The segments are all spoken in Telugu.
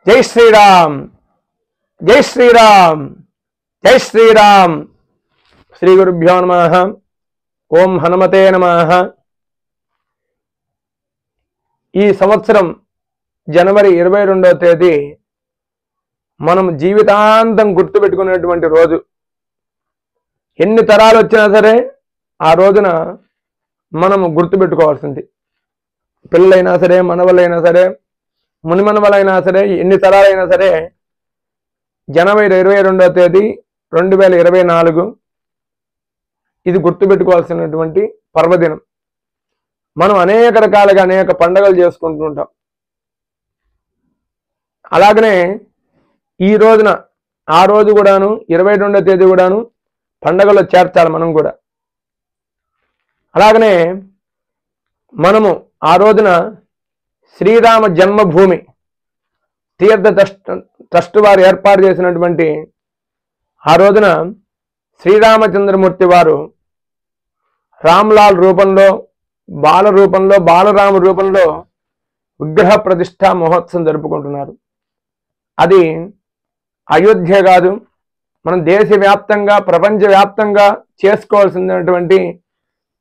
జై శ్రీరామ్, జై శ్రీరామ్, జై శ్రీరామ్. శ్రీ గురుభ్యో నమః. ఓం హనుమతే నమః. ఈ సంవత్సరం జనవరి 22వ తేదీ మనం జీవితాంతం గుర్తుపెట్టుకునేటువంటి రోజు. ఎన్ని తరాలు వచ్చినా సరే ఆ రోజున మనము గుర్తుపెట్టుకోవాల్సింది. పిల్లలైనా సరే, మనవలైనా సరే, మునిమనవలైనా సరే, ఎన్ని తరాలైనా సరే జనవరి 22వ తేదీ 2024 ఇది గుర్తుపెట్టుకోవాల్సినటువంటి పర్వదినం. మనం అనేక రకాలుగా అనేక పండుగలు చేసుకుంటూ ఉంటాం. అలాగనే ఈ రోజున ఆ రోజు కూడాను 22వ తేదీ కూడాను పండుగలో చేర్చాలి మనం కూడా. అలాగనే మనము ఆ రోజున శ్రీరామ జన్మభూమి తీర్థ ట్రస్ట్ వారు ఏర్పాటు చేసినటువంటి ఆ రోజున శ్రీరామచంద్రమూర్తి వారు రామ్లాల్ రూపంలో, బాల రూపంలో, బాలరాము రూపంలో విగ్రహ ప్రతిష్ఠా మహోత్సవం జరుపుకుంటున్నారు. అది అయోధ్య కాదు, మనం దేశవ్యాప్తంగా, ప్రపంచవ్యాప్తంగా చేసుకోవాల్సినటువంటి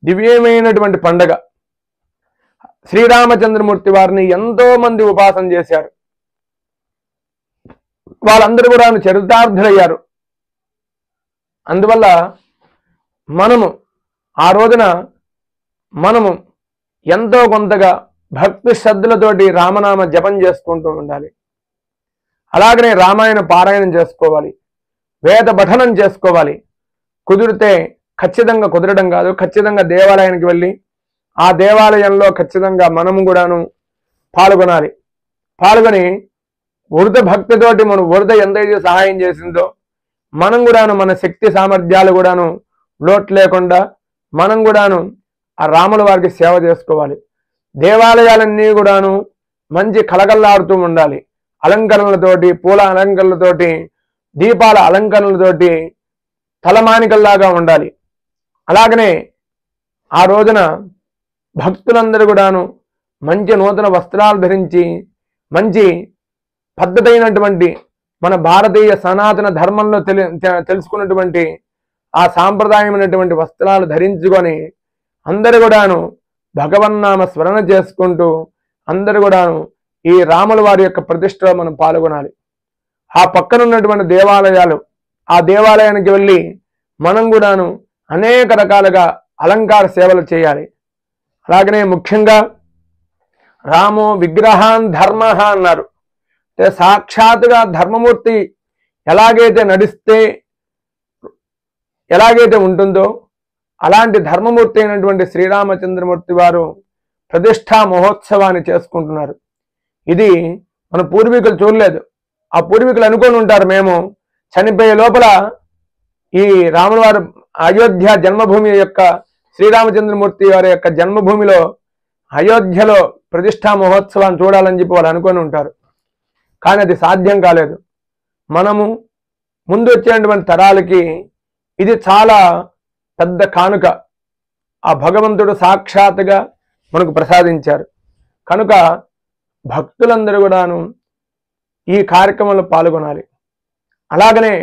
దివ్యమైనటువంటి పండగ. శ్రీరామచంద్రమూర్తి వారిని ఎంతో మంది ఉపాసన చేశారు. వాళ్ళందరూ కూడా చరితార్థులయ్యారు. అందువల్ల మనము ఆ రోజున మనము ఎంతో కొంతగా భక్తి శ్రద్ధలతోటి రామనామ జపం చేసుకుంటూ ఉండాలి. అలాగనే రామాయణ పారాయణం చేసుకోవాలి, వేద పఠనం చేసుకోవాలి. కుదిరితే ఖచ్చితంగా, కుదరడం కాదు, ఖచ్చితంగా దేవాలయానికి వెళ్ళి ఆ దేవాలయంలో ఖచ్చితంగా మనము కూడాను పాల్గొనాలి. పాల్గొని వృధ భక్తితోటి మనం వృధ ఎంతైతే సహాయం చేసిందో మనం కూడాను మన శక్తి సామర్థ్యాలు కూడాను లోటు లేకుండా మనం కూడాను ఆ రాముల వారికి సేవ చేసుకోవాలి. దేవాలయాలన్నీ కూడాను మంచి కలకల్లాడుతూ ఉండాలి. అలంకరణలతోటి, పూల అలంకరణలతోటి, దీపాల అలంకరణలతోటి తలమానికల్లాగా ఉండాలి. అలాగనే ఆ రోజున భక్తులందరూ కూడాను మంచి నూతన వస్త్రాలు ధరించి మంచి పద్ధతైనటువంటి మన భారతీయ సనాతన ధర్మంలో తెలుసుకున్నటువంటి ఆ సాంప్రదాయమైనటువంటి వస్త్రాలు ధరించుకొని అందరు కూడాను భగవన్నామ స్మరణ చేసుకుంటూ అందరు కూడాను ఈ రాముల వారి యొక్క ప్రతిష్టలో మనం పాల్గొనాలి. ఆ పక్కన ఉన్నటువంటి దేవాలయాలు, ఆ దేవాలయానికి వెళ్ళి మనం కూడాను అనేక రకాలుగా అలంకార సేవలు చేయాలి. అలాగనే ముఖ్యంగా రామో విగ్రహాన్ ధర్మ అన్నారు. అంటే సాక్షాత్తుగా ధర్మమూర్తి ఎలాగైతే ఉంటుందో అలాంటి ధర్మమూర్తి అయినటువంటి శ్రీరామచంద్రమూర్తి వారు ప్రతిష్టా మహోత్సవాన్ని చేసుకుంటున్నారు. ఇది మన పూర్వీకులు చూడలేదు. ఆ పూర్వీకులు అనుకొని ఉంటారు, మేము చనిపోయే లోపల ఈ రాముల వారు అయోధ్య జన్మభూమి యొక్క శ్రీరామచంద్రమూర్తి వారి యొక్క జన్మభూమిలో అయోధ్యలో ప్రతిష్టా మహోత్సవాన్ని చూడాలని చెప్పి వాళ్ళు అనుకొని ఉంటారు. కానీ అది సాధ్యం కాలేదు. మనము ముందు వచ్చేటువంటి తరాలకి ఇది చాలా పెద్ద కానుక ఆ భగవంతుడు సాక్షాత్తుగా మనకు ప్రసాదించారు. కనుక భక్తులందరూ కూడాను ఈ కార్యక్రమంలో పాల్గొనాలి. అలాగనే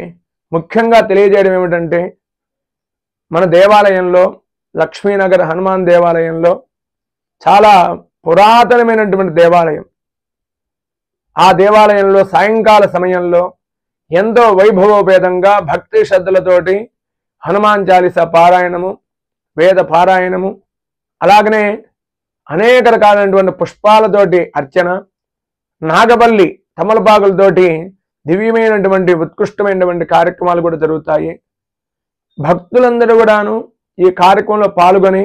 ముఖ్యంగా తెలియజేయడం ఏమిటంటే, మన దేవాలయంలో లక్ష్మీనగర్ హనుమాన్ దేవాలయంలో చాలా పురాతనమైనటువంటి దేవాలయం. ఆ దేవాలయంలో సాయంకాల సమయంలో ఎంతో వైభవోపేతంగా భక్తి శ్రద్ధలతోటి హనుమాన్ చాలీస పారాయణము, వేద పారాయణము, అలాగనే అనేక రకాలైనటువంటి పుష్పాలతోటి అర్చన, నాగబల్లి తమలపాకులతోటి దివ్యమైనటువంటి ఉత్కృష్టమైనటువంటి కార్యక్రమాలు కూడా జరుగుతాయి. భక్తులందరూ కూడాను ఈ కార్యక్రమంలో పాల్గొని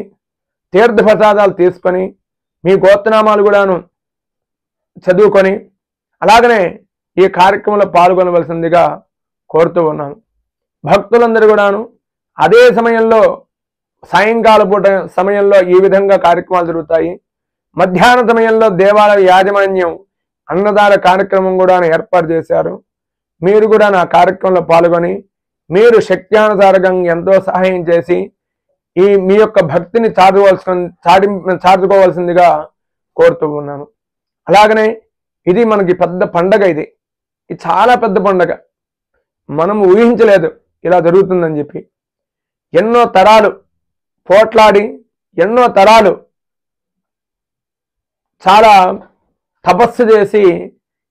తీర్థ ప్రసాదాలు తీసుకొని మీ గోత్రనామాలు కూడాను చదువుకొని అలాగనే ఈ కార్యక్రమంలో పాల్గొనవలసిందిగా కోరుతూ ఉన్నాను. భక్తులందరూ కూడాను అదే సమయంలో సాయంకాల పూట సమయంలో ఈ విధంగా కార్యక్రమాలు జరుగుతాయి. మధ్యాహ్న సమయంలో దేవాలయ యాజమాన్యం అన్నదాన కార్యక్రమం కూడా ఏర్పాటు చేశారు. మీరు కూడా నా కార్యక్రమంలో పాల్గొని మీరు శక్త్యానుసారంగా ఎంతో సహాయం చేసి మీ యొక్క భక్తిని చాటుకోవాల్సిందిగా కోరుతూ ఉన్నాను. అలాగనే ఇది మనకి పెద్ద పండగ. ఇది ఇది చాలా పెద్ద పండగ. మనం ఊహించలేదు ఇలా జరుగుతుందని చెప్పి. ఎన్నో తరాలు పోట్లాడి, ఎన్నో తరాలు చాలా తపస్సు చేసి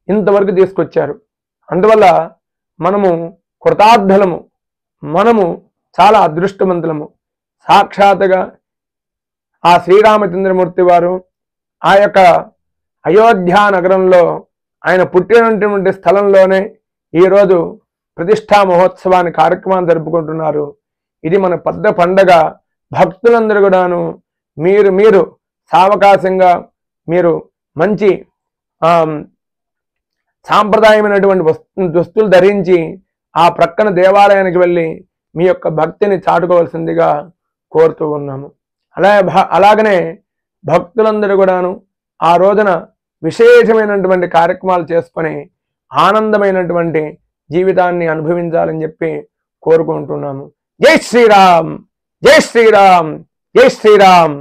ఇంతవరకు తీసుకొచ్చారు. అందువల్ల మనము కృతార్థులము, మనము చాలా అదృష్టవంతులము. సాక్షాత్తుగా ఆ శ్రీరామచంద్రమూర్తి వారు ఆ యొక్క అయోధ్య నగరంలో ఆయన పుట్టినటువంటి స్థలంలోనే ఈరోజు ప్రతిష్టా మహోత్సవాన్ని కార్యక్రమాన్ని జరుపుకుంటున్నారు. ఇది మన పెద్ద పండగ. భక్తులందరూ కూడాను మీరు సావకాశంగా మీరు మంచి సాంప్రదాయమైనటువంటి దుస్తులు ధరించి ఆ ప్రక్కన దేవాలయానికి వెళ్ళి మీ యొక్క భక్తిని చాటుకోవాల్సిందిగా కోరుతూ ఉన్నాము. అలాగనే భక్తులందరూ కూడాను ఆ రోజున విశేషమైనటువంటి కార్యక్రమాలు చేసుకొని ఆనందమైనటువంటి జీవితాన్ని అనుభవించాలని చెప్పి కోరుకుంటున్నాము. జై శ్రీరామ్, జై శ్రీరామ్, జై శ్రీరామ్.